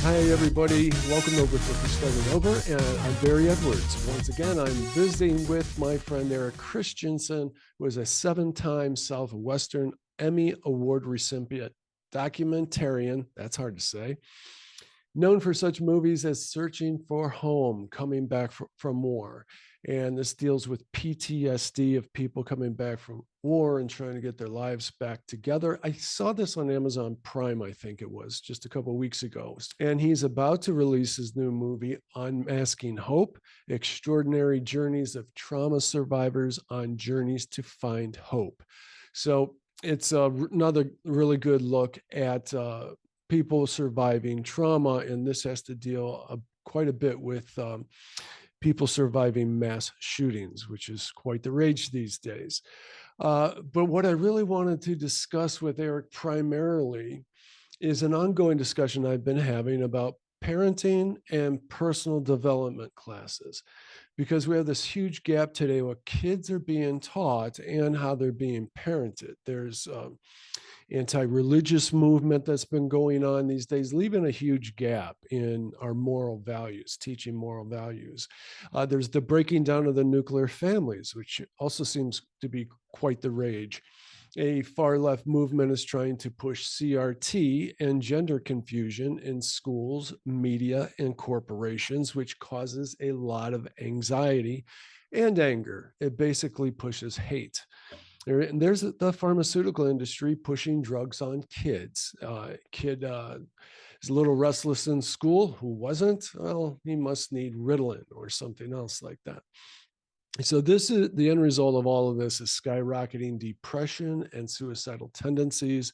Hi, everybody. Welcome over to Starting Over, and I'm Barry Edwards. Once again, I'm visiting with my friend Eric Christiansen, who is a 7-time Southwestern Emmy Award recipient, documentarian, that's hard to say, known for such movies as Searching for Home, Coming Back from War. And this deals with PTSD of people coming back from war and trying to get their lives back together. I saw this on Amazon Prime, I think it was, just a couple of weeks ago. And he's about to release his new movie, Unmasking Hope, Extraordinary Journeys of Trauma Survivors on Journeys to Find Hope. So it's another really good look at people surviving trauma, and this has to deal quite a bit with people surviving mass shootings, which is quite the rage these days. But what I really wanted to discuss with Eric primarily is an ongoing discussion I've been having about parenting and personal development classes, because we have this huge gap today what kids are being taught and how they're being parented. There's anti-religious movement that's been going on these days, leaving a huge gap in our moral values, teaching moral values. There's the breaking down of the nuclear families, which also seems to be quite the rage. A far left movement is trying to push CRT and gender confusion in schools, media, and corporations, which causes a lot of anxiety and anger. It basically pushes hate. And there's the pharmaceutical industry pushing drugs on kids. Kid is a little restless in school. Who wasn't? Well, he must need Ritalin or something else like that. So this is the end result of all of this is skyrocketing depression and suicidal tendencies,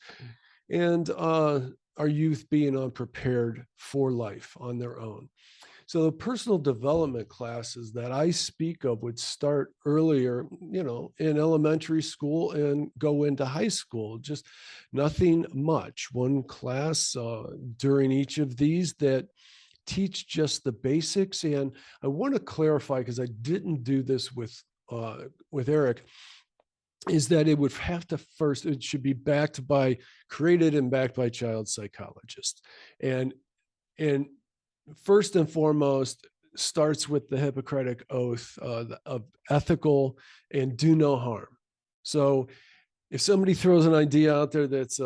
and our youth being unprepared for life on their own. So the personal development classes that I speak of would start earlier, in elementary school and go into high school, just nothing much. One class during each of these that teach just the basics. And I want to clarify, because I didn't do this with Eric, is that it would have to first, it should be created and backed by child psychologists. And first and foremost, starts with the Hippocratic Oath of ethical and do no harm. So if somebody throws an idea out there that's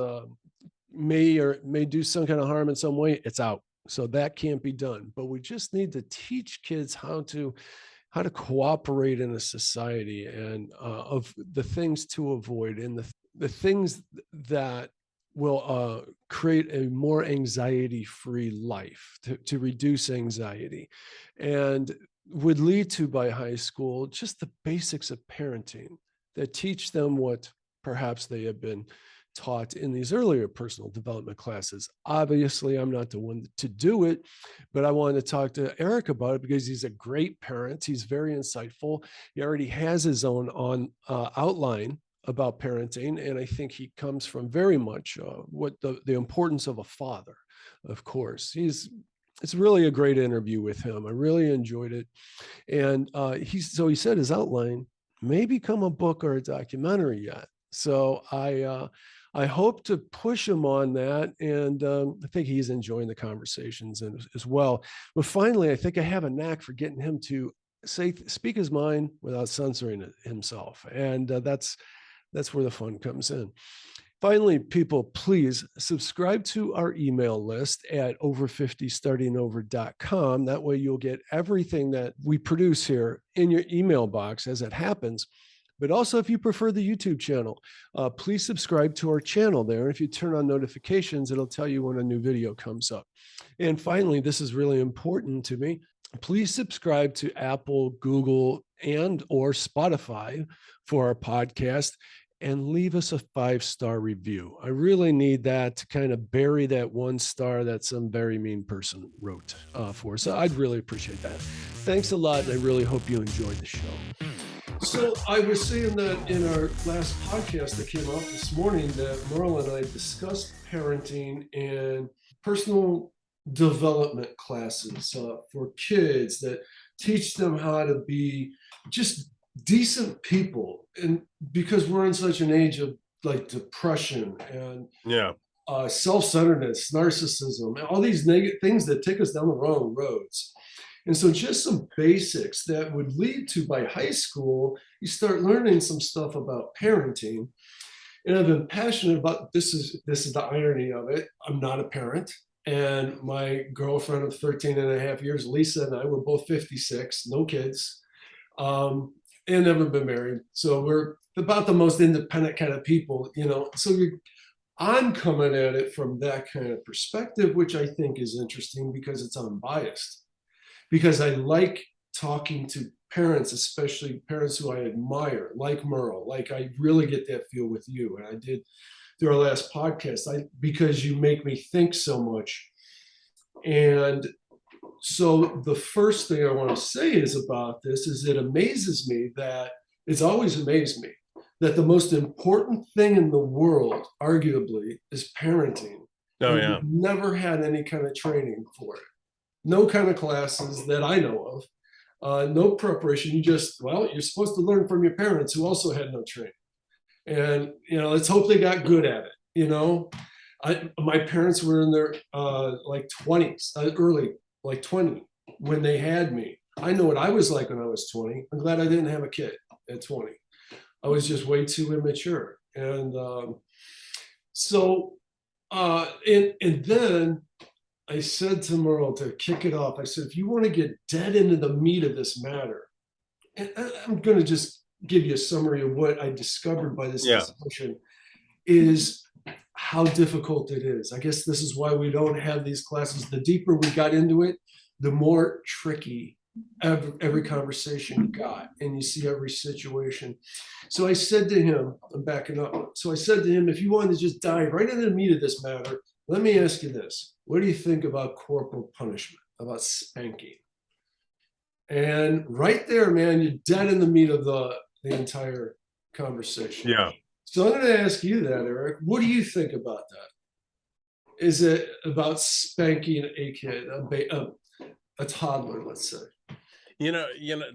may do some kind of harm in some way, it's out. So that can't be done. But we just need to teach kids how to cooperate in a society, and of the things to avoid, and the things that will create a more anxiety-free life, to reduce anxiety, and would lead to, by high school, just the basics of parenting that teach them what perhaps they have been taught in these earlier personal development classes. Obviously, I'm not the one to do it, but I wanted to talk to Eric about it because he's a great parent. He's very insightful. He already has his own outline about parenting, and I think he comes from very much what the importance of a father. Of course, it's really a great interview with him. I really enjoyed it, and he said his outline may become a book or a documentary yet. So I hope to push him on that, and I think he's enjoying the conversations as well. But finally, I think I have a knack for getting him to speak his mind without censoring himself, and that's where the fun comes in. Finally, people, please subscribe to our email list at over50startingover.com. That way you'll get everything that we produce here in your email box as it happens. But also, if you prefer the YouTube channel, please subscribe to our channel there. If you turn on notifications, it'll tell you when a new video comes up. And finally, this is really important to me. Please subscribe to Apple, Google, and or Spotify for our podcast, and leave us a 5-star review. I really need that to kind of bury that 1 star that some very mean person wrote for us. So I'd really appreciate that. Thanks a lot, and I really hope you enjoyed the show. So I was saying that in our last podcast that came out this morning that Merle and I discussed parenting and personal development classes for kids that teach them how to be just decent people. And because we're in such an age of like depression and self-centeredness, narcissism, all these negative things that take us down the wrong roads. And so just some basics that would lead to, by high school, you start learning some stuff about parenting. And I've been passionate about this is the irony of it. I'm not a parent. And my girlfriend of 13 and a half years, Lisa, and I were both 56, no kids, and never been married. So we're about the most independent kind of people, you know. So I'm coming at it from that kind of perspective, which I think is interesting because it's unbiased. Because I like talking to parents, especially parents who I admire, like Merle. Like I really get that feel with you, and I did through our last podcast. Because you make me think so much. And so the first thing I want to say is about this is it amazes me that it's always amazed me that the most important thing in the world, arguably, is parenting. Oh, And yeah. we've never had any kind of training for it. No kind of classes that I know of. No preparation. You just, well, you're supposed to learn from your parents who also had no training. And, you know, let's hope they got good at it. You know, my parents were in their like 20s, early, like 20 when they had me. I know what I was like when I was 20. I'm glad I didn't have a kid at 20. I was just way too immature. And and then I said to Merle to kick it off, I said, if you want to get dead into the meat of this matter, and I'm going to just give you a summary of what I discovered by this discussion, is how difficult it is. I guess this is why we don't have these classes. The deeper we got into it, the more tricky every conversation got, and you see every situation. So I said to him, I'm backing up. So I said to him, if you want to just dive right into the meat of this matter, let me ask you this. What do you think about corporal punishment, about spanking? And right there, man, you're dead in the meat of the entire conversation. Yeah. So I'm going to ask you that, Eric. What do you think about that? Is it about spanking a kid, a toddler, let's say? You know,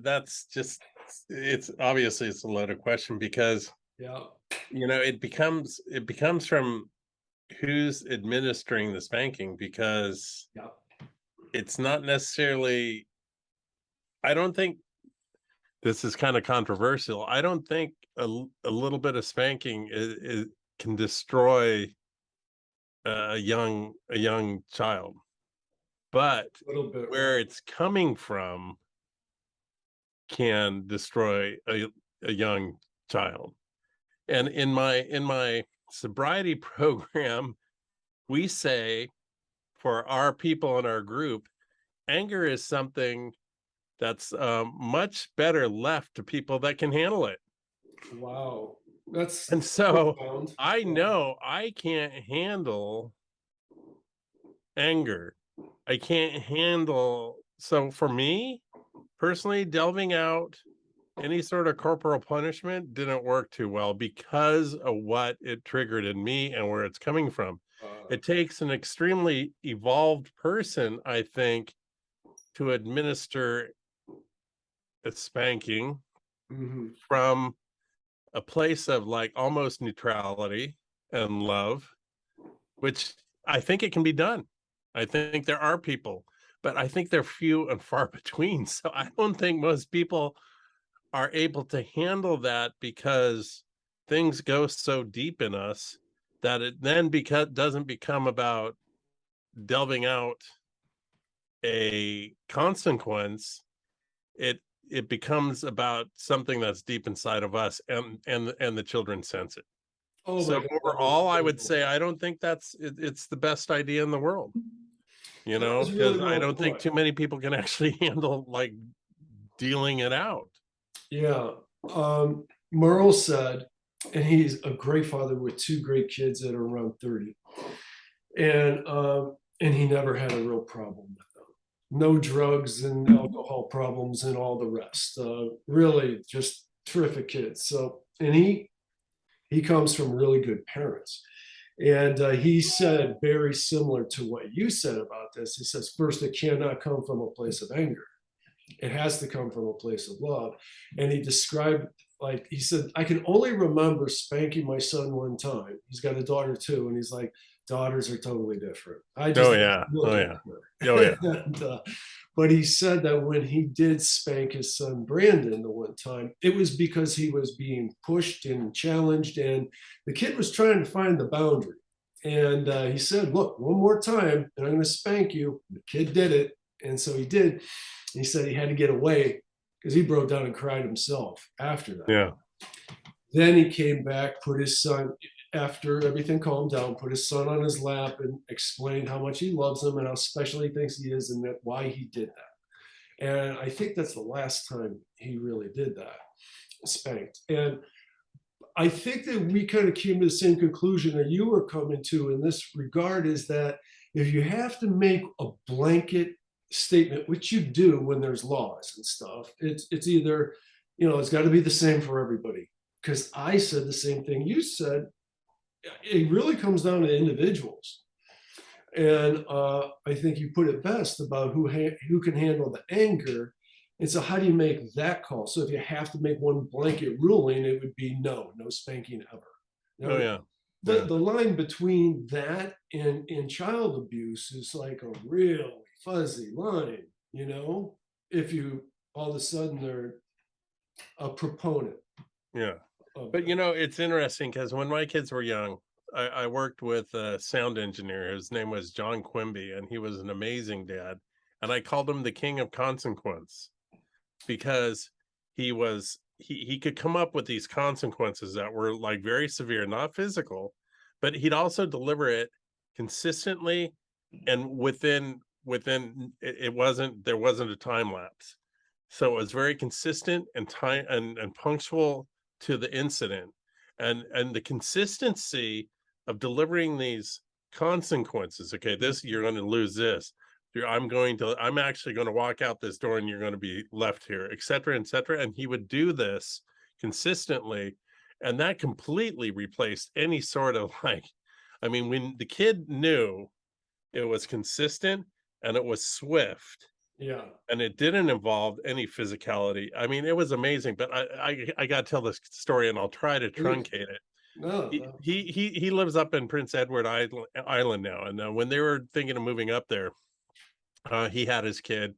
that's just, it's obviously it's a loaded question because, Yeah. you know, it becomes from who's administering the spanking, because Yeah. it's not necessarily, I don't think, this is kind of controversial. I don't think a little bit of spanking can destroy a young child, but A little bit. where it's coming from can destroy a young child. And in my sobriety program, we say, for our people in our group, anger is something that's much better left to people that can handle it. Wow. That's And so profound. I know I can't handle anger. I can't handle. So for me personally, delving out any sort of corporal punishment didn't work too well because of what it triggered in me and where it's coming from. It takes an extremely evolved person, I think, to administer a spanking from a place of like almost neutrality and love, which I think it can be done. I think there are people, but I think they're few and far between. So I don't think most people are able to handle that because things go so deep in us that it then doesn't become about delving out a consequence. It becomes about something that's deep inside of us, and the children sense it. Oh my So God. overall, I would say I don't think it's the best idea in the world, you That know, was really because I well don't think put. too many people can actually handle like dealing it out. Yeah. Merle said, and he's a great father with two great kids that are around 30. And he never had a real problem with them. No drugs and alcohol problems and all the rest. Really just terrific kids. So, and he comes from really good parents. And he said very similar to what you said about this. He says, first, it cannot come from a place of anger. It has to come from a place of love. And he described, like, he said, I can only remember spanking my son one time. He's got a daughter too. And he's like, daughters are totally different. I Oh just yeah. look Oh at yeah. Oh her. yeah. And, but he said that when he did spank his son Brandon the one time, it was because he was being pushed and challenged, and the kid was trying to find the boundary. And he said, "Look, one more time, and I'm going to spank you." The kid did it, and so he did. He said he had to get away because he broke down and cried himself after that. Yeah. Then he came back, put his son, after everything calmed down, put his son on his lap and explained how much he loves him and how special he thinks he is and that why he did that. And I think that's the last time he really did that, spanked. And I think that we kind of came to the same conclusion that you were coming to in this regard, is that if you have to make a blanket statement, which you do when there's laws and stuff, it's either, it's got to be the same for everybody. Because I said the same thing you said. It really comes down to individuals. And I think you put it best about who can handle the anger. And so, how do you make that call? So, if you have to make one blanket ruling, it would be no spanking ever. Oh Now, yeah. the, Yeah. the line between that and child abuse is like a really fuzzy line, if you all of a sudden are a proponent Yeah. of But it. it's interesting because when my kids were young, I worked with a sound engineer. His name was John Quimby, and he was an amazing dad. And I called him the king of consequence because he could come up with these consequences that were like very severe, not physical, but he'd also deliver it consistently and within it wasn't there wasn't a time lapse. So it was very consistent and time and punctual to the incident. And the consistency of delivering these consequences. Okay, this you're going to lose this. I'm actually going to walk out this door and you're going to be left here, et cetera, et cetera. And he would do this consistently. And that completely replaced any sort of I mean, when the kid knew it was consistent and it was swift Yeah. and it didn't involve any physicality. I mean, it was amazing, but I got to tell this story and I'll try to Please. truncate it. No, He no. he he he lives up in Prince Edward Island now, and when they were thinking of moving up there, he had his kid,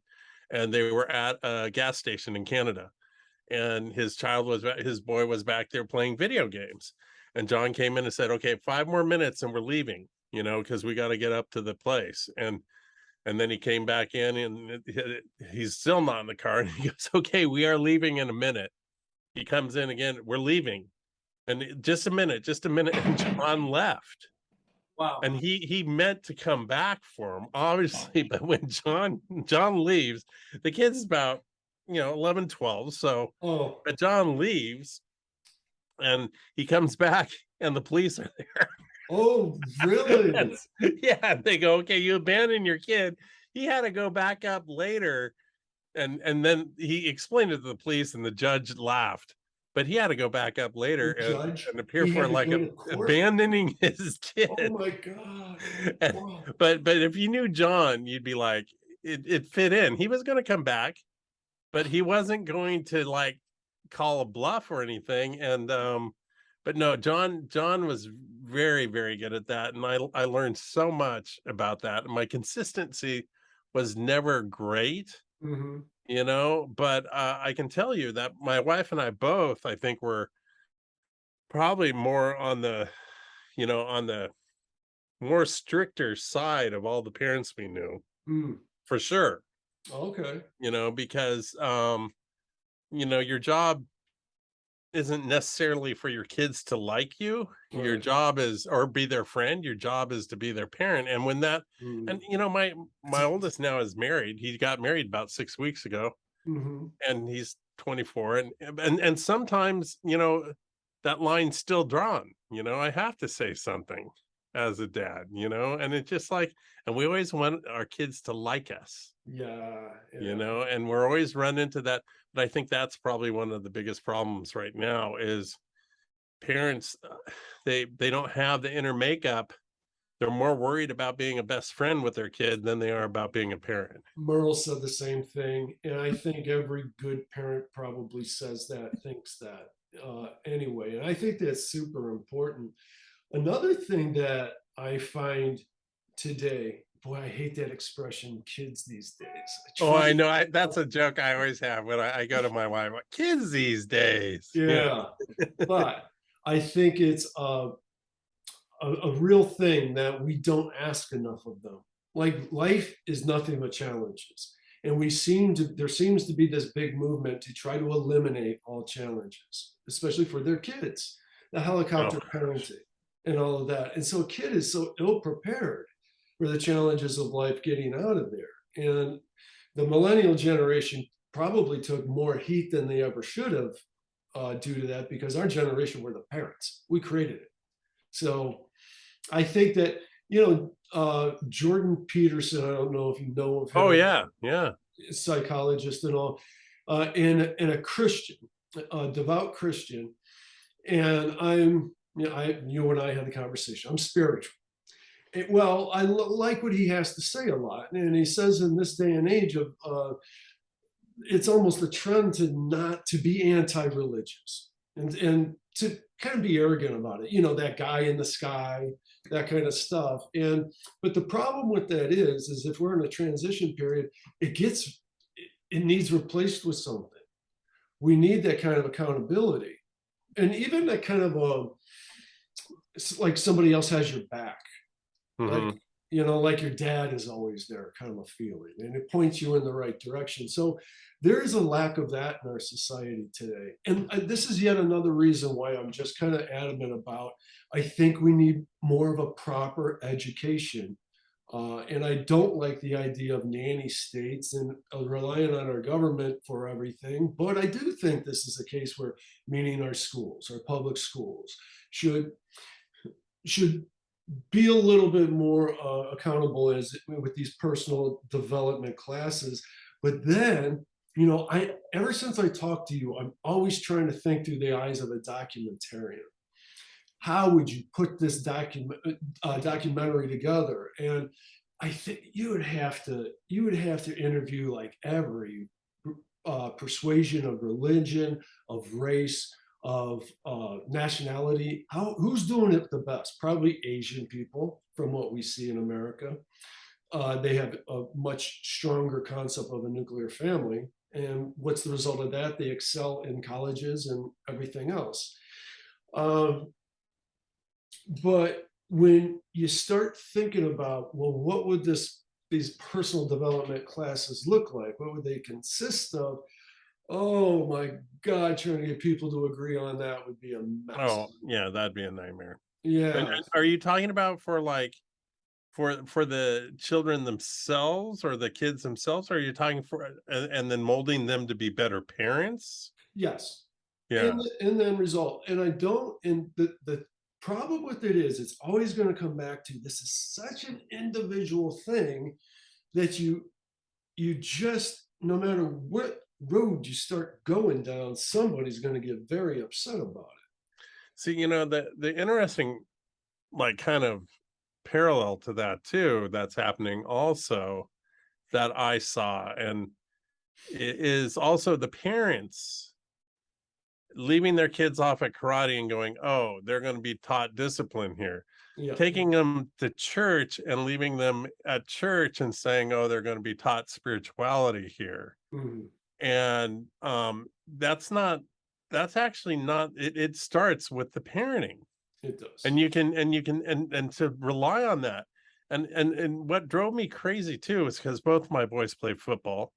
and they were at a gas station in Canada, and his boy was back there playing video games, and John came in and said, "Okay, 5 more minutes and we're leaving, because we got to get up to the place." And then he came back in and he's still not in the car. And he goes, "Okay, we are leaving in a minute." He comes in again, "We're leaving." And just a minute, just a minute. And John left. Wow. And he meant to come back for him, obviously. But when John leaves, the kid's about 11, 12. So, Oh, but John leaves and he comes back and the police are there. oh, really? Yeah, they go, "Okay, you abandoned your kid." He had to go back up later, and then he explained it to the police, and the judge laughed. But he had to go back up later The judge, and appear he for had to like go to court? abandoning his Oh kid. my God. And- Wow. but if you knew John, you'd be like, it fit in. He was going to come back, but he wasn't going to like call a bluff or anything. And but no, John was very, very good at that. And I learned so much about that. And my consistency was never great, Mhm. but I can tell you that my wife and I both, I think, were probably more on the more stricter side of all the parents we knew, Mm. for sure. Okay. Because your job isn't necessarily for your kids to like you. Your Right. job is or be their friend. Your job is to be their parent. And when that Mm. and my oldest now is married. He got married about 6 weeks ago, Mhm. and he's 24. And sometimes, that line's still drawn. I have to say something as a dad, and it's just like, and we always want our kids to like us, Yeah, yeah. and we're always run into that. But I think that's probably one of the biggest problems right now is parents, they don't have the inner makeup. They're more worried about being a best friend with their kid than they are about being a parent. Merle said the same thing, and I think every good parent probably says that, thinks that, anyway, and I think that's super important. Another thing that I find today, boy, I hate that expression, kids these days. I Oh, try, I know. That's a joke I always have when I go to my wife. Like, kids these days. Yeah. yeah, but I think it's a real thing that we don't ask enough of them. Like life is nothing but challenges. And there seems to be this big movement to try to eliminate all challenges, especially for their kids, the Oh helicopter gosh. parenting and all of that. And so a kid is so ill prepared for the challenges of life getting out of there. And the millennial generation probably took more heat than they ever should have due to that, because our generation were the parents. We created it. So I think that, Jordan Peterson, I don't know if you know of Oh him, yeah. Yeah. psychologist and all, and a Christian, a devout Christian. And you and I had the conversation. I'm spiritual. Well, like what he has to say a lot. And he says in this day and age of, it's almost a trend to be anti-religious and to kind of be arrogant about it. That guy in the sky, that kind of stuff. But the problem with that is if we're in a transition period, it needs replaced with something. We need that kind of accountability, and even that kind of it's like somebody else has your back, like Hmm. like your dad is always there, kind of a feeling, and it points you in the right direction. So there is a lack of that in our society today, and this is yet another reason why I'm just kind of adamant about, I think we need more of a proper education. And I don't like the idea of nanny states and relying on our government for everything. But I do think this is a case where, meaning our schools, our public schools, should should be a little bit more accountable as with these personal development classes. But then, I ever since I talked to you, I'm always trying to think through the eyes of a documentarian. How would you put this documentary together? And I think you would have to interview like every persuasion of religion, of race, of nationality. Who's doing it the best? Probably Asian people, from what we see in America. They have a much stronger concept of a nuclear family. And what's the result of that? They excel in colleges and everything else. Um, but when you start thinking about, well, what would these personal development classes look like? What would they consist of? Oh my God, trying to get people to agree on that would be a mess. Oh yeah, that'd be a nightmare. Yeah. And are you talking about for like for the children themselves or the kids themselves? Or are you talking for and then molding them to be better parents? Yes. In Yeah. the, in the end result. And I don't, and the problem with it is it's always going to come back to, this is such an individual thing that you just, no matter what road you start going down, somebody's going to get very upset about See, the interesting like kind of parallel to that too that's happening also that I saw and is also the parents leaving their kids off at karate and going, oh, they're going to be taught discipline here, it. Yeah. taking them to church and leaving them at church and saying, oh, they're going to be taught spirituality here. Mhm. And that's actually not it starts with the parenting, It and does. you can to rely on that. And what drove me crazy too is because both my boys play football,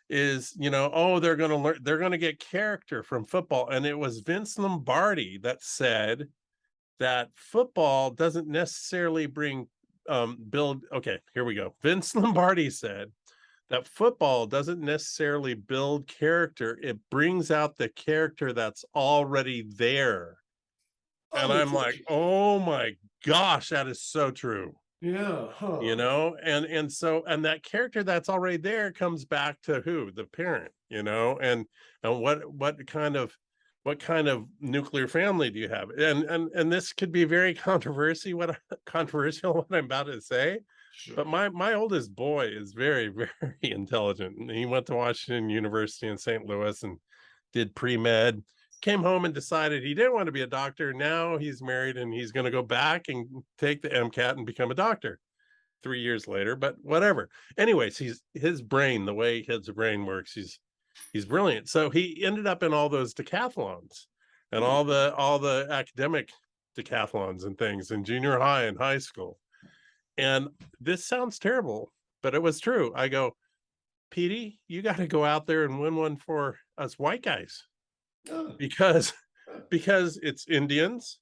is oh, they're going to get character from football. And it was Vince Lombardi that said that football doesn't necessarily bring build okay, here we go. Vince Lombardi said that football doesn't necessarily build character, it brings out the character that's already there. And Oh, I'm for like, sure. oh my gosh, that is so true. Yeah. Huh. And that character that's already there comes back to who? The parent, and what kind of nuclear family do you have? And this could be very controversial what I'm about to say, Sure. but my oldest boy is very, very intelligent. And he went to Washington University in St. Louis and did pre-med. came home and decided he didn't want to be a doctor. Now he's married and he's going to go back and take the MCAT and become a doctor 3 years later, but whatever. Anyways, his brain, the way his brain works, he's brilliant. So he ended up in all those decathlons and all the academic decathlons and things in junior high and high school. And this sounds terrible, but it was true. I go, Petey, you got to go out there and win one for us white guys Oh, because it's Indians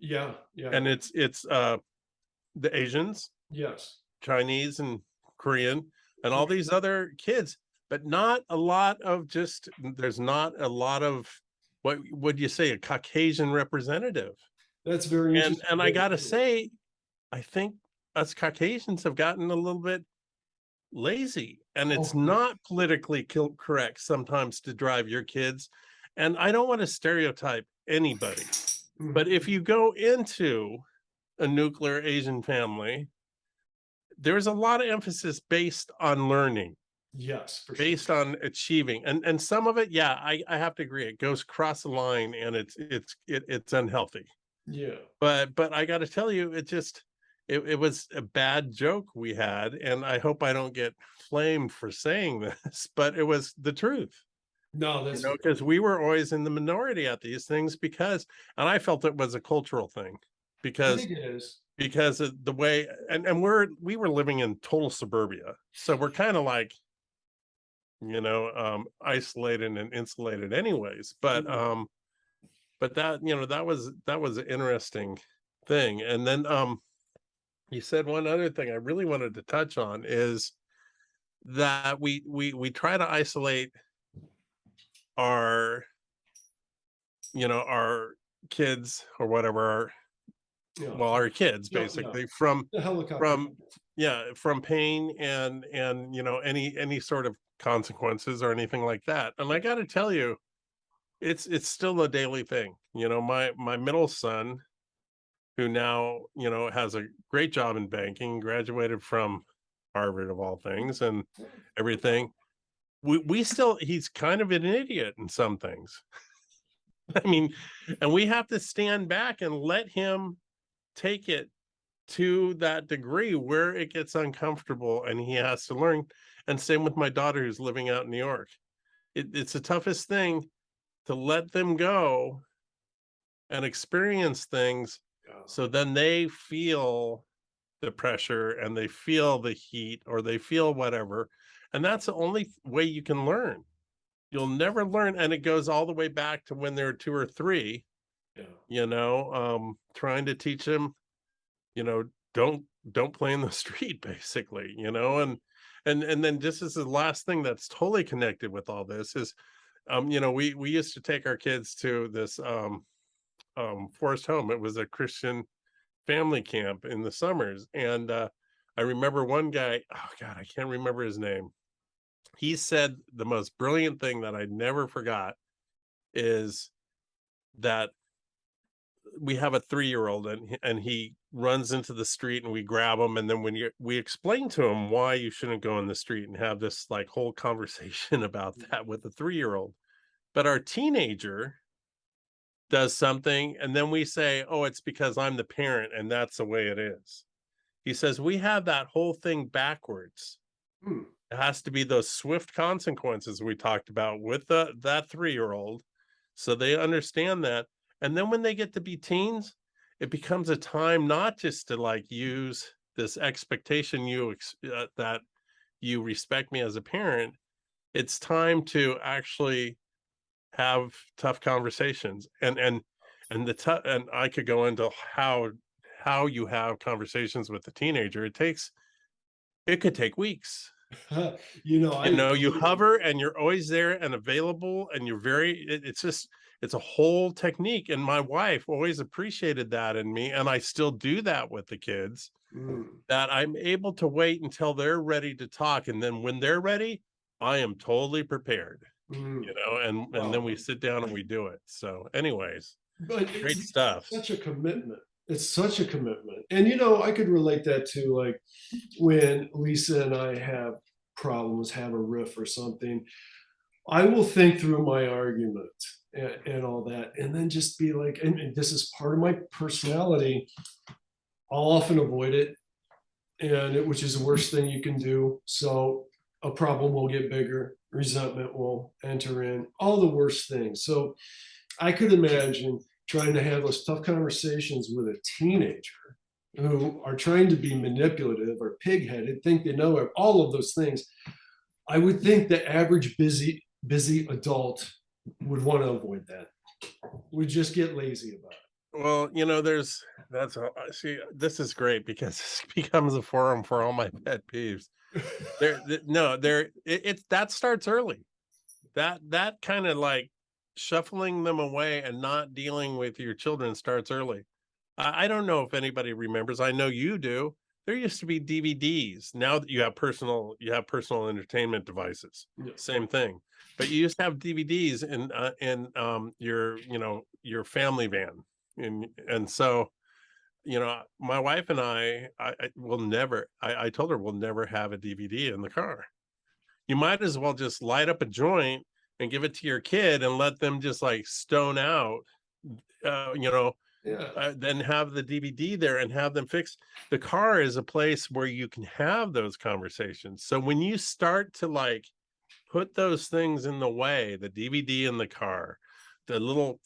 yeah, yeah, and it's the Asians, yes. Chinese and Korean and all these other kids, but not a lot of there's not a lot of what would you say, a Caucasian representative. That's very And interesting. I gotta say, I think us Caucasians have gotten a little bit lazy, and it's Oh, yeah. not politically correct sometimes to drive your kids. And I don't want to stereotype anybody, but if you go into a nuclear Asian family, there's a lot of emphasis based on learning, Yes, for sure. based on achieving, and some of it, yeah, I have to agree, it goes across the line and it's unhealthy. Yeah. But I got to tell you, it was a bad joke we had, and I hope I don't get flamed for saying this, but it was the truth. No, that's Because we were always in the minority at these things and I felt it was a cultural thing I because think it is. of the way, and we were living in total suburbia, so we're kind of like, isolated and insulated anyways, but that, that was an interesting thing. And then you said one other thing I really wanted to touch on is that we try to isolate our our kids or whatever, Yeah. our kids Yeah, yeah. basically The helicopter. from from pain and any sort of consequences or anything like that. And I got to tell you, it's still a daily thing. My middle son, who now has a great job in banking, graduated from Harvard of all things and everything. We still, he's kind of an idiot in some things. I mean, and we have to stand back and let him take it to that degree where it gets uncomfortable and he has to learn. And same with my daughter who's living out in New York. It's the toughest thing to let them go and experience things, so then they feel the pressure and they feel the heat or they feel whatever. And that's the only way you can learn. You'll never learn. And it goes all the way back to when they're 2 or 3, trying to teach them, don't play in the street, basically, and then just as the last thing that's totally connected with all this is, we used to take our kids to this forest home. It was a Christian family camp in the summers. And I remember one guy, oh God, I can't remember his name. He said the most brilliant thing that I never forgot is that we have a 3-year-old and he runs into the street and we grab him. And then we explain to him why you shouldn't go in the street and have this like whole conversation about that with a 3-year-old. But our teenager does something and then we say, oh, it's because I'm the parent and that's the way it is. He says we have that whole thing backwards. It has to be those swift consequences we talked about with that 3-year-old, so they understand that. And then when they get to be teens, it becomes a time not just to like use this expectation that you respect me as a parent. It's time to actually have tough conversations, and I could go into how you have conversations with the teenager. It could take weeks. You hover and you're always there and available, and it's a whole technique. And my wife always appreciated that in me, and I still do that with the kids, that I'm able to wait until they're ready to talk, and then when they're ready, I am totally prepared. And then we sit down and we do it. So anyways, But great stuff. Such a commitment. It's such a commitment. And I could relate that to like when Lisa and I have problems, have a riff or something. I will think through my argument and all that, and then just be like, and this is part of my personality. I'll often avoid it, which is the worst thing you can do. So a problem will get bigger, resentment will enter in, all the worst things. So I could imagine trying to have those tough conversations with a teenager who are trying to be manipulative or pigheaded, think they know all of those things. I would think the average busy adult would want to avoid that. Would just get lazy about Well, that's see, this is great because this becomes a forum for all my pet peeves. it. No, it's that starts early. That kind of like shuffling them away and not dealing with your children starts early. I don't know if anybody remembers. I know you do. There used to be DVDs. Now that you have personal entertainment devices. Yeah. Same thing. But you used to have DVDs in your your family van, and so my wife and I will never. I told her we'll never have a DVD in the car. You might as well just light up a joint and give it to your kid and let them just like stone out. Uh, you know, Yeah. then have the DVD there and have them fix. The car is a place where you can have those conversations. So when you start to like put those things in the way, the DVD in the car, the little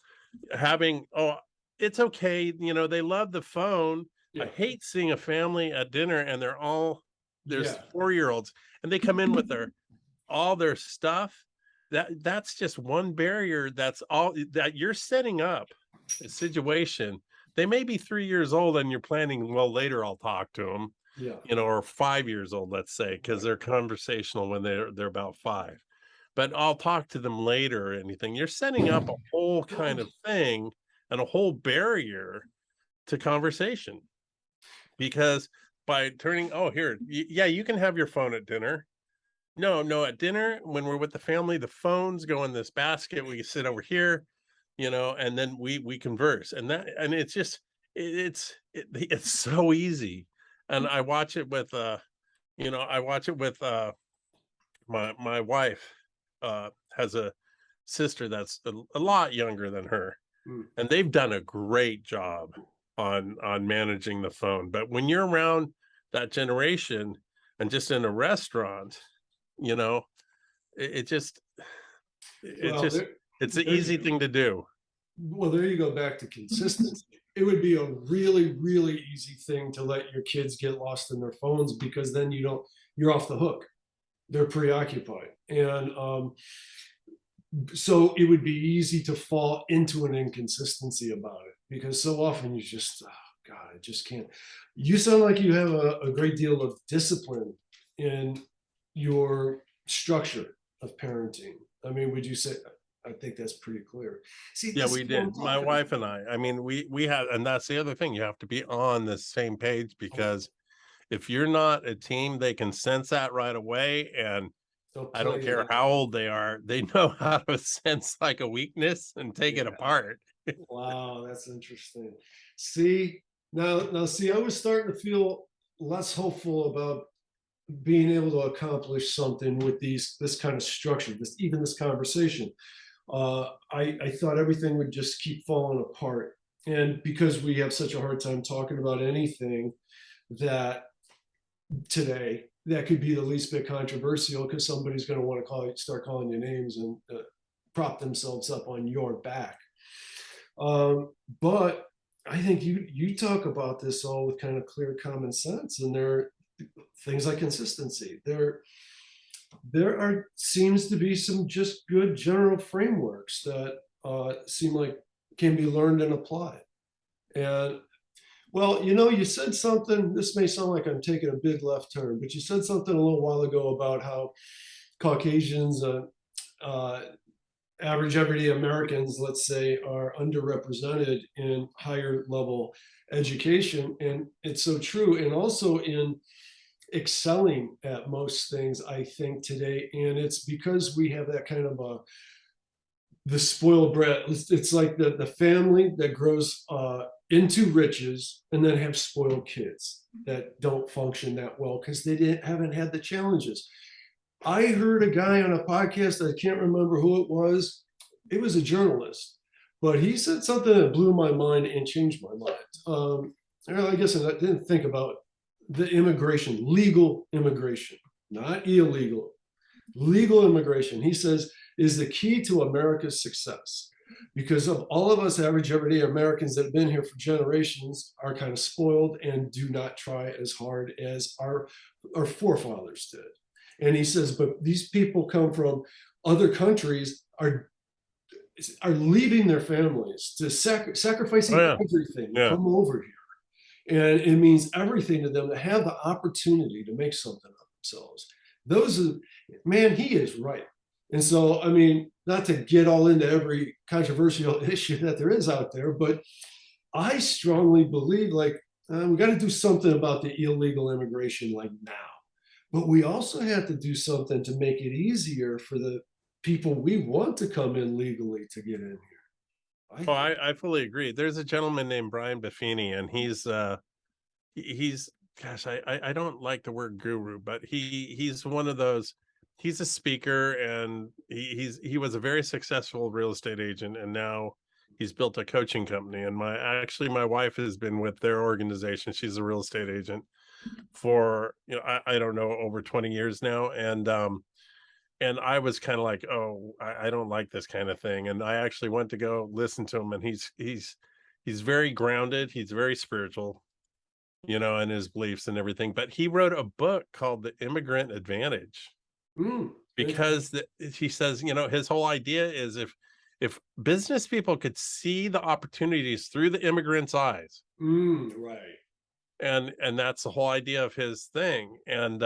having, oh, it's okay, they love the phone. I Yeah. hate seeing a family at dinner and there's Yeah. 4-year-olds and they come in with all their stuff. That's just one barrier. That's all that you're setting up a situation. They may be 3 years old and you're planning, well, later I'll talk to them, Yeah. or 5 years old, let's say, because Right. they're conversational when they're about 5. But I'll talk to them later or anything. You're setting up a whole kind of thing and a whole barrier to conversation because by turning, oh, here, yeah, you can have your phone at dinner. No, no, at dinner, when we're with the family, the phones go in this basket. We sit over here, and then we converse. And it's just it's so easy. And I watch it with my wife has a sister that's a lot younger than her, Mm. and they've done a great job on managing the phone. But when you're around that generation and just in a restaurant, you know, it just it Well, just it's an there you easy go. thing to do. Well, there you go back to consistency. It would be a really, really easy thing to let your kids get lost in their phones because then you're off the hook. They're preoccupied. And so it would be easy to fall into an inconsistency about it because so often you just, oh God, I just can't. You sound like you have a great deal of discipline in your structure of parenting. I mean, would you say? I think that's pretty clear. See, Yeah, this we is what I'm did. My talking wife and about. I mean, we had, and that's the other thing. You have to be on the same page Oh, because if you're not a team, they can sense that right away. And they'll I don't play care it. how old they are, they know how to sense like a weakness and take it Yeah. apart. Wow, that's interesting. See, now, see, I was starting to feel less hopeful about being able to accomplish something with this kind of structure, this conversation. I thought everything would just keep falling apart, and because we have such a hard time talking about anything that today that could be the least bit controversial, because somebody's going to want to start calling you names and prop themselves up on your back. But I think you talk about this all with kind of clear common sense, and there are things like consistency. There are seems to be some just good general frameworks that seem like can be learned and applied. And well, you said something. This may sound like I'm taking a big left turn, but you said something a little while ago about how Caucasians, uh, average everyday Americans, let's say, are underrepresented in higher level education. And it's so true. And also in excelling at most things, I think, today. And it's because we have that kind of the spoiled brat. It's like the family that grows into riches and then have spoiled kids that don't function that well because they haven't had the challenges. I heard a guy on a podcast, I can't remember who it was. It was a journalist, but he said something that blew my mind and changed my mind. I guess I didn't think about the immigration, legal immigration, not illegal, legal immigration. He says is the key to America's success because of all of us average everyday Americans that have been here for generations are kind of spoiled and do not try as hard as our forefathers did. And he says, but these people come from other countries are leaving their families to Oh sacrificing yeah, everything to yeah. come over here. And it means everything to them to have the opportunity to make something of themselves. Those are, man, he is right. And so, I mean, not to get all into every controversial issue that there is out there, but I strongly believe like we got to do something about the illegal immigration like now. But we also have to do something to make it easier for the people we want to come in legally to get in here. I Oh, think. I fully agree. There's a gentleman named Brian Buffini, and he's gosh, I don't like the word guru, but he's one of those. He's a speaker, and he was a very successful real estate agent, and now he's built a coaching company. And my wife has been with their organization. She's a real estate agent for I don't know, over 20 years now, and I was kind of like, oh, I don't like this kind of thing. And I actually went to go listen to him, and he's very grounded. He's very spiritual, and his beliefs and everything. But he wrote a book called The Immigrant Advantage Mm, because he says, his whole idea is if business people could see the opportunities through the immigrant's eyes, right. and that's the whole idea of his thing, and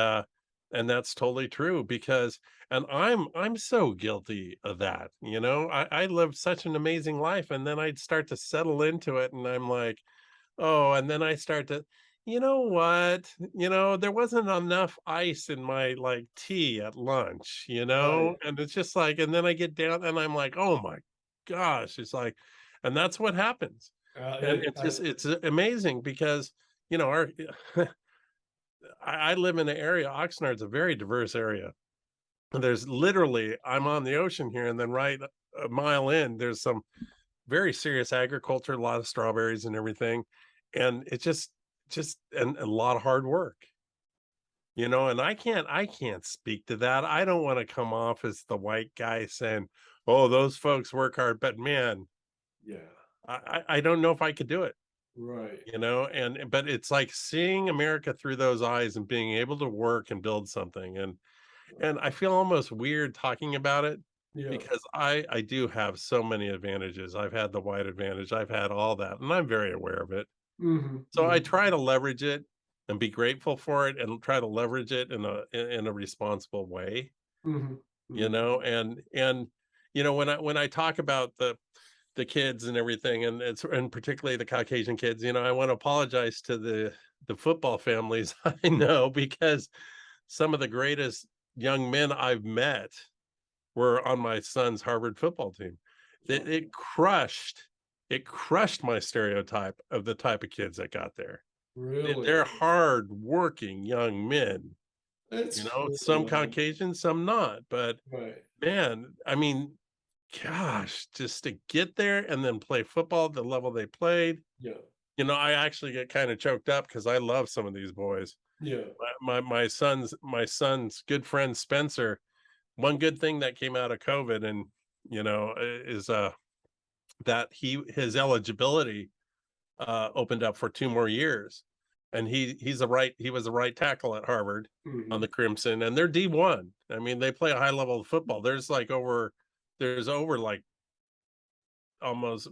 that's totally true because and I'm so guilty of that. I lived such an amazing life, and then I'd start to settle into it, and I'm like, oh, and then I start to, you know what? There wasn't enough ice in my like tea at lunch, Right. and it's just like, and then I get down and I'm like, oh my gosh, it's like, and that's what happens. And It, it's just, it's amazing because, our, I live in an area, Oxnard's a very diverse area. And there's literally, I'm on the ocean here, and then right a mile in, there's some very serious agriculture, a lot of strawberries and everything. And it's just and a lot of hard work, and I can't speak to that. I don't want to come off as the white guy saying, oh, those folks work hard, but man, yeah. I don't know if I could do it, Right. and but it's like seeing America through those eyes and being able to work and build something. And I feel almost weird talking about it Yeah. because I do have so many advantages. I've had the white advantage. I've had all that, and I'm very aware of it. Hmm. So I try to leverage it and be grateful for it and try to leverage it in a responsible way, Hmm. you Hmm. know, and when I talk about the kids and everything, and particularly the Caucasian kids, I want to apologize to the football families I know, because some of the greatest young men I've met were on my son's Harvard football team. It crushed my stereotype of the type of kids that got there. Really? They're hard working young men, That's cool, some man. Caucasian, some not. But Right. man, I mean, gosh, just to get there and then play football at the level they played, Yeah. I actually get kind of choked up because I love some of these boys. Yeah. My son's good friend Spencer. One good thing that came out of COVID, and is that his eligibility opened up for 2 more years, and he was a right tackle at Harvard on Hmm. the Crimson, and they're D1. I mean, they play a high level of football. There's over like almost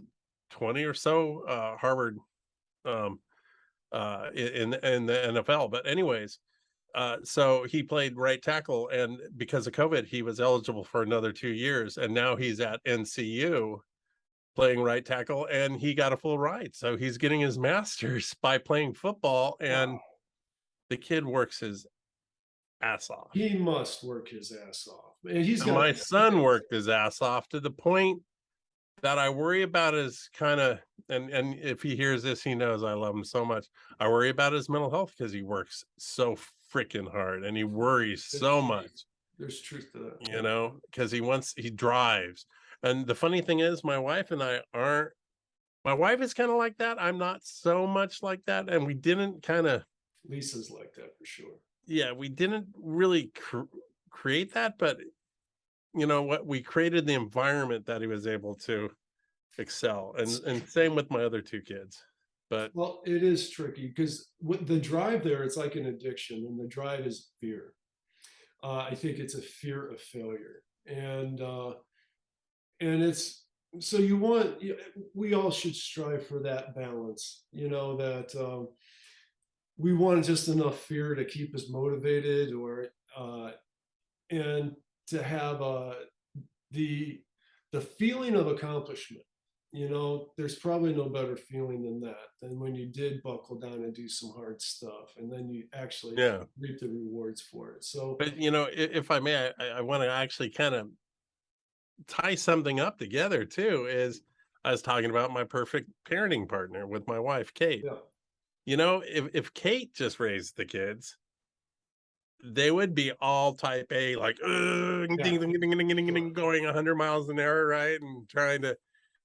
20 or so Harvard um, in the NFL. But anyways, so he played right tackle, and because of COVID, he was eligible for another 2 years, and now he's at NCU playing right tackle, and he got a full ride. So he's getting his master's by playing football, and Wow. the kid works his ass off. He must work his ass off. And he's And got my he son worked his ass off to the point that I worry about his kind of, and if he hears this, he knows I love him so much. I worry about his mental health because he works so freaking hard and he worries good so grief. much. There's truth to that. you know, because he drives. And the funny thing is, my wife and I aren't. My wife is kind of like that. I'm not so much like that, and we didn't kind of. Lisa's like that for sure. Yeah, we didn't really create that, but you know what? We created the environment that he was able to excel, and same with my other two kids. But Well, it is tricky because with the drive there, it's like an addiction, and the drive is fear. I think it's a fear of failure, and it's so you want. We all should strive for that balance. You know that we want just enough fear to keep us motivated, or and to have the the feeling of accomplishment. You know, there's probably no better feeling than that, than when you did buckle down and do some hard stuff, and then you actually yeah, reap the rewards for it. So but you know, if I may, I want to actually kind of tie something up together too. Is I was talking about my perfect parenting partner with my wife, Kate. yeah, You know, if Kate just raised the kids, they would be all type A, like ding, yeah, ding, ding, ding, ding, ding, sure. ding, going 100 miles an hour, right? And trying to,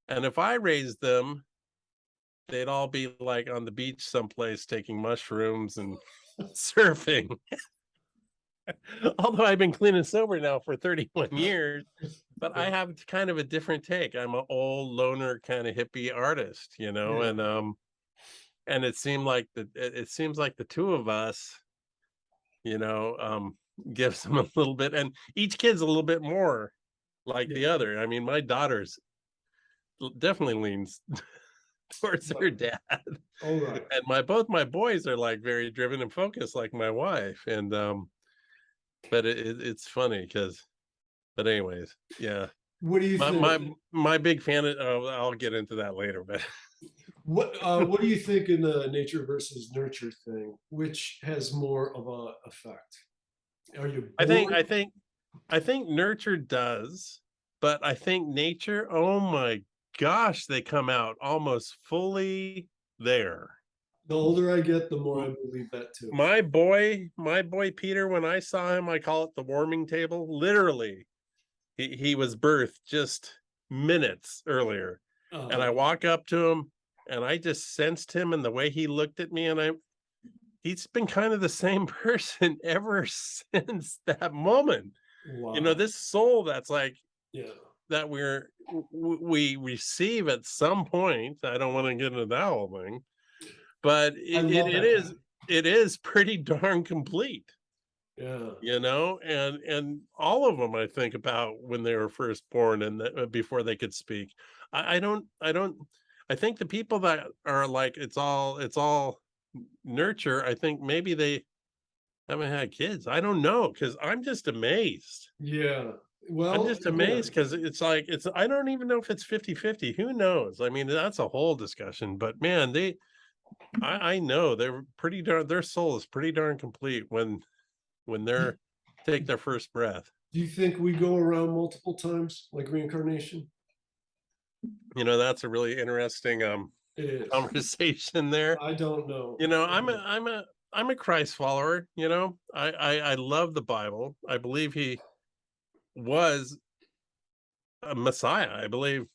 and if I raised them, they'd all be like on the beach someplace taking mushrooms and surfing. Although I've been clean and sober now for 31 years, but I have kind of a different take. I'm an old loner kind of hippie artist, you know, Yeah, and it seemed like it seems like the two of us, you know, gives them a little bit, and each kid's a little bit more like yeah. the other. I mean, my daughter's definitely leans towards her Right. dad, All right. and both my boys are like very driven and focused like my wife, and but it's funny because, but anyways, yeah. What do you My think? my big fan of, oh, I'll get into that later, but What do you think in the nature versus nurture thing? Which has more of a effect? Are you I think born? I think I think nurture does, but I think nature, oh my gosh, they come out almost fully there. The older I get, the more M- I believe that too. my boy Peter, when I saw him, I call it the warming table. Literally, he was birthed just minutes earlier. And I Uh, walk up to him and I just sensed him and the way he looked at me, and he's been kind of the same person ever since that moment. You know, wow. this soul that's like Yeah. that we receive at some point. I don't want to get into that whole thing, but I it, love it that is kind. it is pretty darn complete, Yeah. you know, and all of them I think about when they were first born and before they could speak. I don't I think the people that are like it's all nurture, I think maybe they haven't had kids. I don't know, because Yeah. I'm Well, just amazed again, because it's like it's I don't even know if it's 50-50. Who knows? I mean, that's a whole discussion, but man, I know they're pretty darn their soul is pretty darn complete when do, they're take their first breath. do you think we go around multiple times like reincarnation? You know, that's a really interesting It is. conversation there. I don't know. You know, I don't know. I'm a Christ follower, you know. I love the Bible. I believe he was a Messiah. I believe,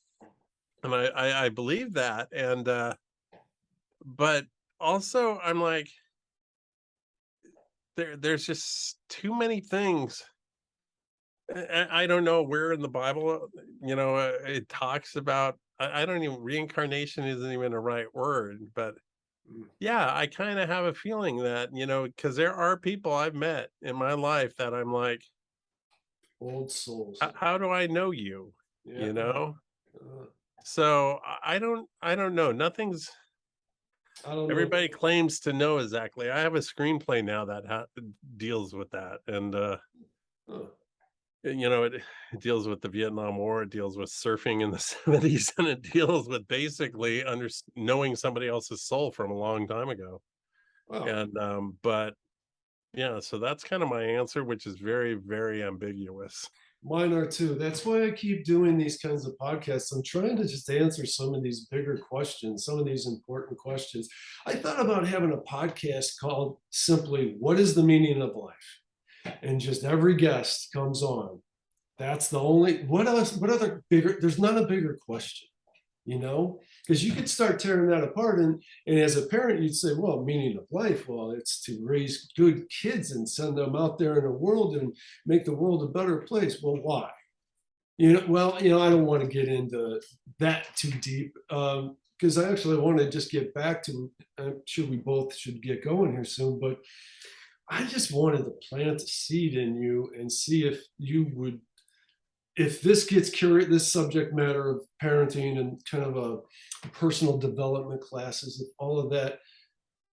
and I believe that, and but also I'm like there's just too many things. I don't know where in the Bible, you know, it talks about. I don't even reincarnation isn't even a right word, but Mm. yeah, I kind of have a feeling that, you know, because there are people I've met in my life that I'm like, Old souls. How do I know you? Yeah. You know? Uh, So I don't know. Nothing's I don't know. everybody claims to know exactly. I have a screenplay now that deals with that, and Huh. you know, it deals with the Vietnam War, it deals with surfing in the 70s, and it deals with basically knowing somebody else's soul from a long time ago. Wow. And but yeah, so that's kind of my answer, which is very, very ambiguous. Mine are too. That's why I keep doing these kinds of podcasts. I'm trying to just answer some of these bigger questions, some of these important questions. I thought about having a podcast called simply, What is the Meaning of Life? and just every guest comes on. That's the only, what else, what other bigger, there's not a bigger question, you know? Because you could start tearing that apart. And as a parent, you'd say, well, meaning of life, well, it's to raise good kids and send them out there in the world and make the world a better place. Well, why? I don't want to get into that too deep, because I actually want to just get back to, I'm sure we both should get going here soon, but I just wanted to plant a seed in you and see if you would, if this gets curious, this subject matter of parenting and kind of a personal development classes, if all of that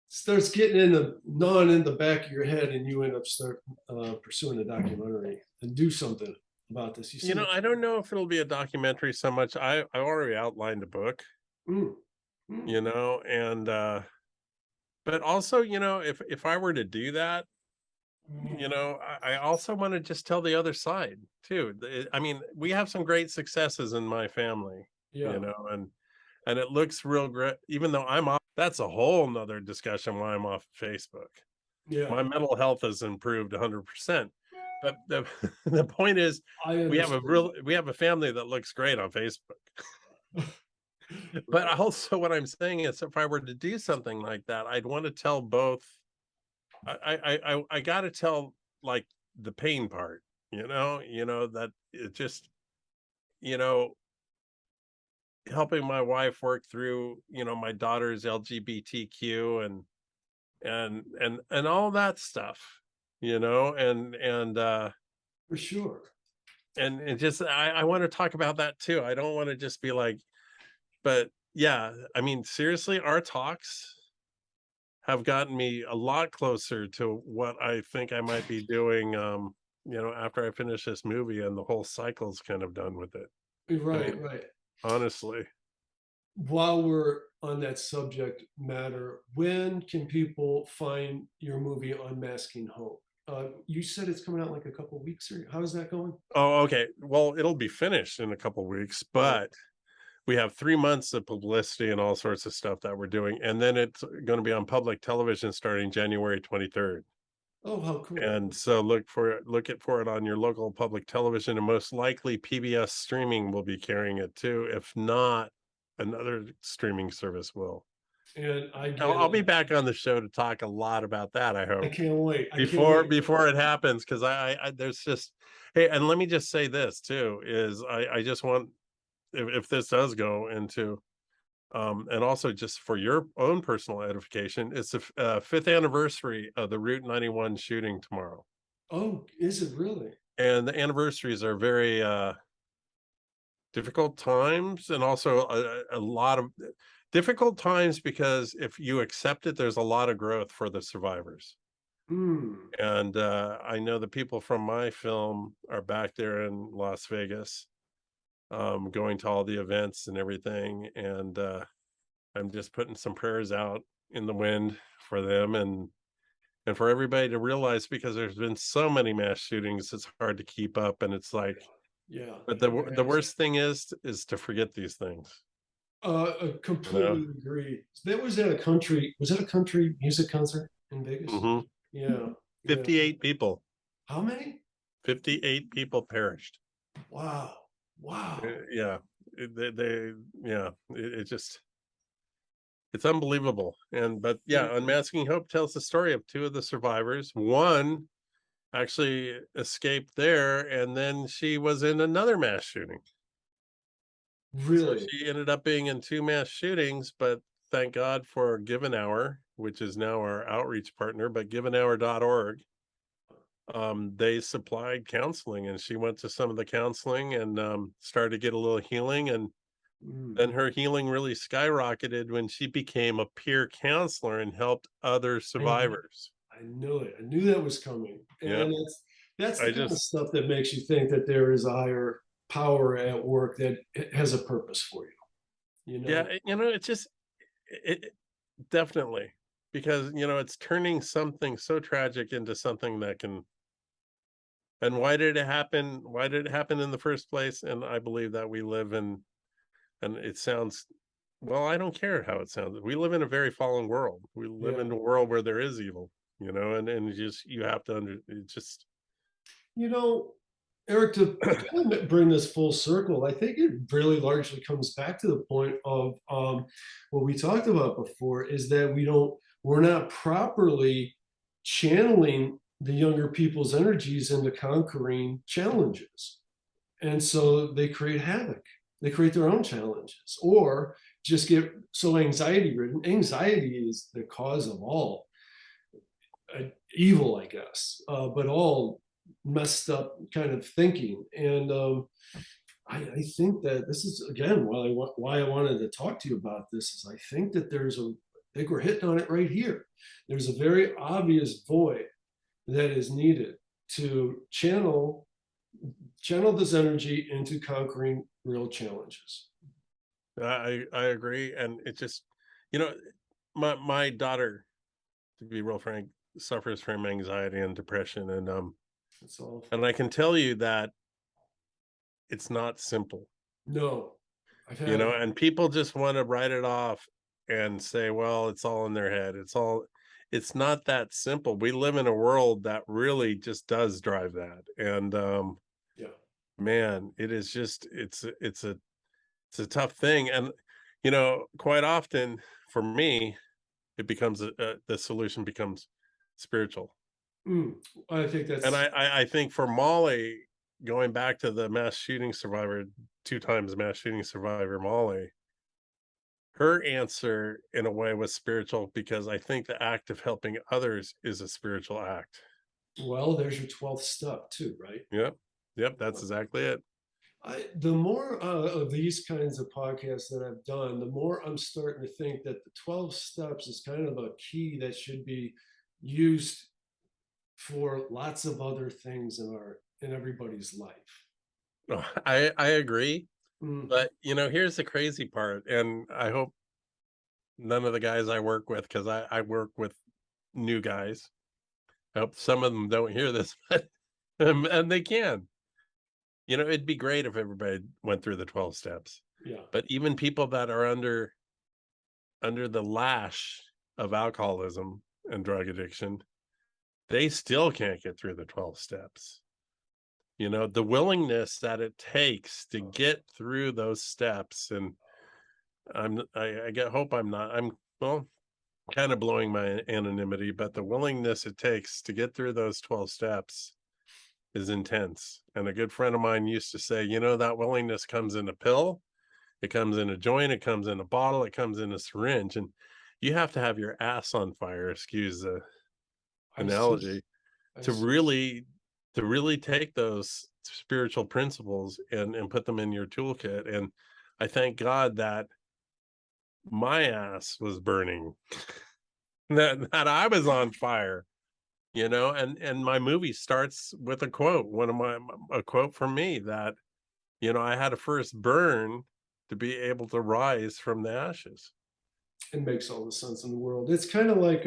starts getting in the gnawing in the back of your head, and you end up start pursuing a documentary and do something about this. You see, I don't know if it'll be a documentary so much. I already outlined a book, mm, mm, and but also, if I were to do that, I also want to just tell the other side too. I mean, we have some great successes in my family, yeah, and it looks real great, even though I'm off. That's a whole nother discussion why I'm off Facebook. yeah, My mental health has improved 100%. But the the point is, I understand. we have a family that looks great on Facebook. But Right. also what I'm saying is, if I were to do something like that, I'd want to tell both. I got to tell, like, the pain part, that it just, you know, helping my wife work through, my daughter's LGBTQ and all that stuff, you know, For sure. and just I want to talk about that too. I don't want to just be like, but yeah, I mean, seriously, our talks have gotten me a lot closer to what I think I might be doing, after I finish this movie and the whole cycle's kind of done with it. I Right, mean, right. honestly. While we're on that subject matter, when can people find your movie Unmasking Hope? You said it's coming out like a couple weeks, or how's that going? Oh, okay. Well, it'll be finished in a couple weeks, Oh, but we have 3 months of publicity and all sorts of stuff that we're doing, and then it's gonna be on public television starting January 23rd. oh, how cool. And so look for it on your local public television, and most likely PBS streaming will be carrying it too. If not, another streaming service will. And I get I'll it. be back on the show to talk a lot about that, I I hope, can't wait. I can't before wait. before it happens, because I there's just, hey, and let me just say this too, is I just want, if this does go into, and also just for your own personal edification, it's the 5th anniversary of the Route 91 shooting tomorrow. Oh, is it really? And the anniversaries are very difficult times, and also a lot of difficult times, because if you accept it, there's a lot of growth for the survivors. Hmm. And I know the people from my film are back there in Las Vegas, going to all the events and everything. And I'm just putting some prayers out in the wind for them, and for everybody to realize, because there's been so many mass shootings, it's hard to keep up. And it's like, Yeah, but there the has. worst thing is to forget these things, I you know? completely agree. That was at a country, was that a country music concert in Vegas? Mhm. Yeah, yeah. 58 people, How many? 58 people perished. Wow. Wow. Yeah. They yeah, it just, it's unbelievable. But yeah, Unmasking Hope tells the story of 2 of the survivors. One actually escaped there, and then she was in another mass shooting. So Really? she ended up being in 2 mass shootings, but thank God for Given Hour, which is now our outreach partner, but givenhour.org. They supplied counseling, and she went to some of the counseling and started to get a little healing. And Mm. then her healing really skyrocketed when she became a peer counselor and helped other I survivors. I knew it. I knew that was coming. Yeah. And that's the I kind of just, stuff that makes you think that there is a higher power at work that has a purpose for you, you yeah, know? it's just, definitely, because, it's turning something so tragic into something that can, and why did it happen? Why did it happen in the first place? And I believe that we live in, and it sounds, well, I don't care how it sounds. We live in a very fallen world. We live Yeah. in a world where there is evil, and you have to it just. You know, Eric, to kind of bring this full circle, I think it really largely comes back to the point of what we talked about before, is that we're not properly channeling the younger people's energies into conquering challenges. And so they create havoc. They create their own challenges or just get so anxiety ridden. Anxiety is the cause of all evil, I guess, but all messed up kind of thinking. And I think that this is again why I wanted to talk to you about this is I think that I think we're hitting on it right here. There's a very obvious void that is needed to channel this energy into conquering real challenges. I agree, and it just, you know, my daughter, to be real frank, suffers from anxiety and depression, That's all. and I can tell you that it's not simple, No, I've you know, had and people just want to write it off and say, well, it's all in their head. It's not that simple. We live in a world that really just does drive that. And yeah. man, it is just it's a tough thing. And you know, quite often for me, it becomes the solution becomes spiritual. Mm, I think And that's I think for Molly, going back to the mass shooting survivor, 2 times mass shooting survivor Molly, her answer in a way was spiritual because I think the act of helping others is a spiritual act. well, there's your 12th step too, right? Yep. Yep, that's exactly it. The more of these kinds of podcasts that I've done, the more I'm starting to think that the 12 steps is kind of a key that should be used for lots of other things in everybody's life. No, I agree, Mm, but you know, here's the crazy part, and I hope none of the guys I work with, because I work with new guys. I hope some of them don't hear this, but and they can. You know, it'd be great if everybody went through the 12 steps. yeah. But even people that are under the lash of alcoholism and drug addiction, they still can't get through the 12 steps. You know, the willingness that it takes to get through those steps, and I get hope I'm not I'm well kind of blowing my anonymity, but the willingness it takes to get through those 12 steps is intense. And a good friend of mine used to say, you know, that willingness comes in a pill, it comes in a joint, it comes in a bottle, it comes in a syringe, and you have to have your ass on fire, excuse the I see. analogy, I to see. really take those spiritual principles and put them in your toolkit. And I thank God that my ass was burning, that I was on fire, you know, and my movie starts with a quote, one of my a quote from me that, you know, I had to first burn to be able to rise from the ashes. It makes all the sense in the world. It's kind of like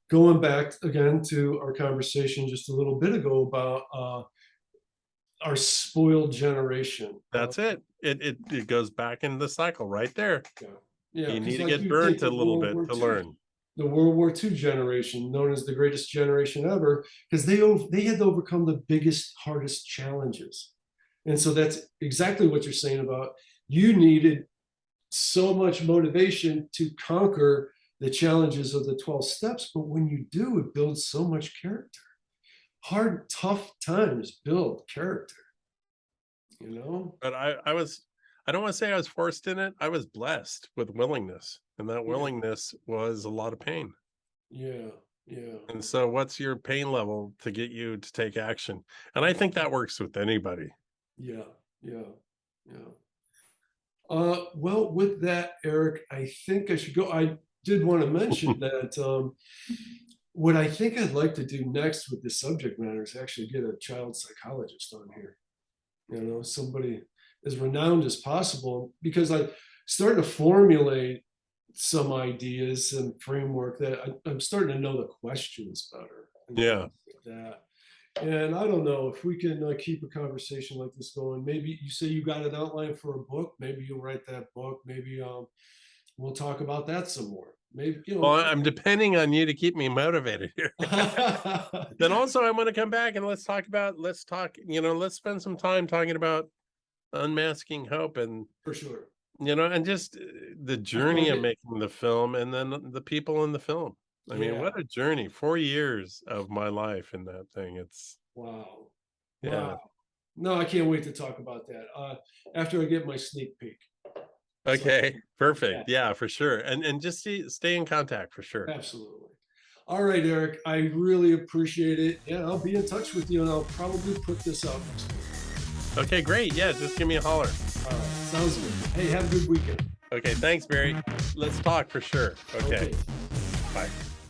going back again to our conversation just a little bit ago about our spoiled generation. That's it. It goes back into the cycle right there. Yeah, yeah, You need because to like get you burnt think a of little World bit War to II, learn. the World War II generation, known as the greatest generation ever, because they had to overcome the biggest, hardest challenges. And so that's exactly what you're saying about you needed so much motivation to conquer the challenges of the 12 steps. But when you do, it builds so much character. Hard, tough times build character, you know? But I don't want to say I was forced in it. I was blessed with willingness, and that Yeah, willingness was a lot of pain. yeah, yeah, And so what's your pain level to get you to take action? And I think that works with anybody. yeah, yeah, yeah. Well, with that, Eric, I think I should go. I did want to mention that what I think I'd like to do next with this subject matter is actually get a child psychologist on here. You know, somebody as renowned as possible, because I started to formulate some ideas and framework that I'm starting to know the questions better and Yeah. things like that. And I don't know if we can keep a conversation like this going. Maybe you say you got an outline for a book. Maybe you'll write that book. Maybe we'll talk about that some more. Maybe, Well, I'm depending on you to keep me motivated here. Then also I want to come back and let's talk, let's spend some time talking about unmasking hope and, for sure. and just the journey of making the film and then the people in the film. I mean, what a journey. 4 years of my life in that thing. It's Wow. yeah. Wow. No, I can't wait to talk about that after I get my sneak peek. Okay, perfect. Yeah, for sure. And just stay in contact for sure. Absolutely. All right, Eric, I really appreciate it. Yeah, I'll be in touch with you and I'll probably put this out next week. Okay, great. Yeah, just give me a holler. All right, sounds good. Hey, have a good weekend. Okay, thanks, Barry. Let's talk for sure. Okay. Bye.